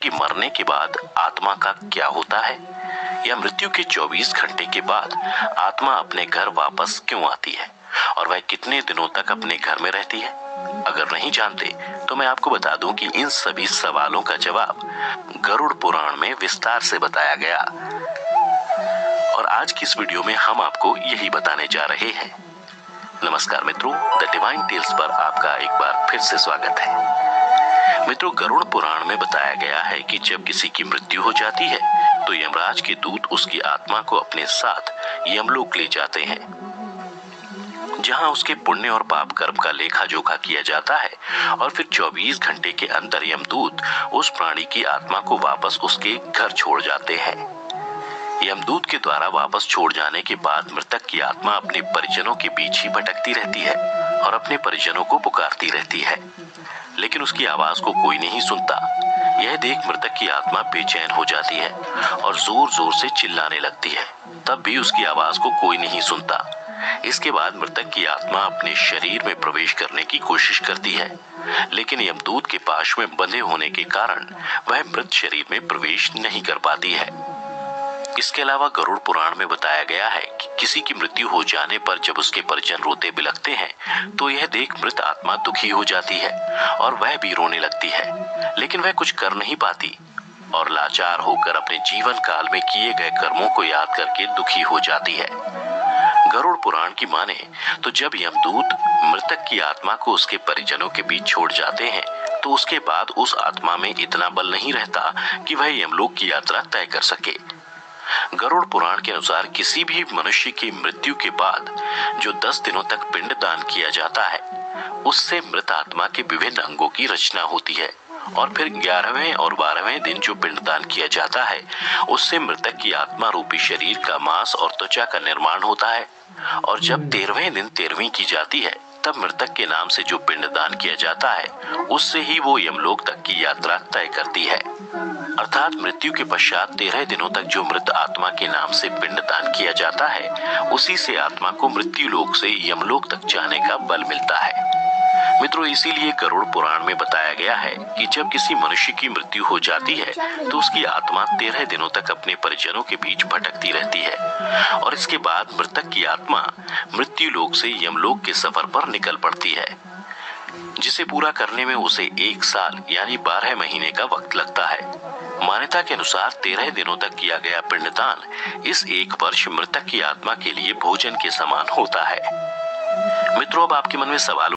कि मरने के बाद आत्मा का क्या होता है, या मृत्यु के 24 घंटे के बाद आत्मा अपने घर वापस क्यों आती है और वह कितने दिनों तक अपने घर में रहती है। अगर नहीं जानते तो मैं आपको बता दूं कि इन सभी सवालों का जवाब गरुड़ पुराण में विस्तार से बताया गया और आज की इस वीडियो में हम आपको यही बताने जा रहे हैं। नमस्कार मित्रों, द डिवाइन टेल्स पर आपका एक बार फिर से स्वागत है। मित्रों, गरुड़ पुराण में बताया गया है कि जब किसी की मृत्यु हो जाती है तो यमराज के दूत उसकी आत्मा को अपने साथ यमलोक ले जाते हैं, जहां उसके पुण्य और पाप कर्म का लेखा जोखा किया जाता है और फिर 24 घंटे के अंदर यमदूत उस प्राणी की आत्मा को वापस उसके घर छोड़ जाते हैं। यमदूत के द्वारा वापस छोड़ जाने के बाद मृतक की आत्मा अपने परिजनों के बीच ही भटकती रहती है और अपने परिजनों को पुकारती रहती है, लेकिन उसकी आवाज को कोई नहीं सुनता। यह देख मृतक की आत्मा बेचैन हो जाती है और जोर जोर से चिल्लाने लगती है, तब भी उसकी आवाज को कोई नहीं सुनता। इसके बाद मृतक की आत्मा अपने शरीर में प्रवेश करने की कोशिश करती है, लेकिन यमदूत के पाश में बंधे होने के कारण वह मृत शरीर में प्रवेश नहीं कर पाती है। इसके अलावा गरुड़ पुराण में बताया गया है कि किसी की मृत्यु हो जाने पर जब उसके परिजन रोते बिलखते हैं तो यह देख मृत आत्मा दुखी हो जाती है और वह भी रोने लगती है, लेकिन वह कुछ कर नहीं पाती और लाचार होकर अपने जीवन काल में किए गए कर्मों को याद करके दुखी हो जाती है। गरुड़ पुराण की माने तो जब यमदूत मृतक की आत्मा को उसके परिजनों के बीच छोड़ जाते हैं तो उसके बाद उस आत्मा में इतना बल नहीं रहता कि वह यमलोक की यात्रा तय कर सके। गरुड़ पुराण के अनुसार किसी भी मनुष्य की मृत्यु के बाद जो 10 दिनों तक पिंड दान किया जाता है, उससे मृत आत्मा के विभिन्न अंगों की रचना होती है और फिर 11वें और 12वें दिन जो पिंड दान किया जाता है, उससे मृतक की आत्मा रूपी शरीर का मांस और त्वचा का निर्माण होता है और जब 13वें दिन 13वीं की जाती है तब मृतक के नाम से जो पिंड दान किया जाता है उससे ही वो यमलोक तक की यात्रा तय करती है। अर्थात मृत्यु के पश्चात 13 दिनों तक जो मृत आत्मा के नाम से पिंड दान किया जाता है, उसी से आत्मा को मृत्यु लोक से यमलोक तक जाने का बल मिलता है। मित्रों, इसीलिए गरुड़ पुराण में बताया गया है कि जब किसी मनुष्य की मृत्यु हो जाती है तो उसकी आत्मा 13 दिनों तक अपने परिजनों के बीच भटकती रहती है और इसके बाद मृतक की आत्मा मृत्यु लोक से यमलोक के सफर पर निकल पड़ती है, जिसे पूरा करने में उसे 1 साल यानी 12 महीने का वक्त लगता है। मान्यता के अनुसार 13 दिनों तक किया गया पिंडदान इस 1 वर्ष मृतक की आत्मा के लिए भोजन के समान होता है। मित्रों, अब आपके मन में सवाल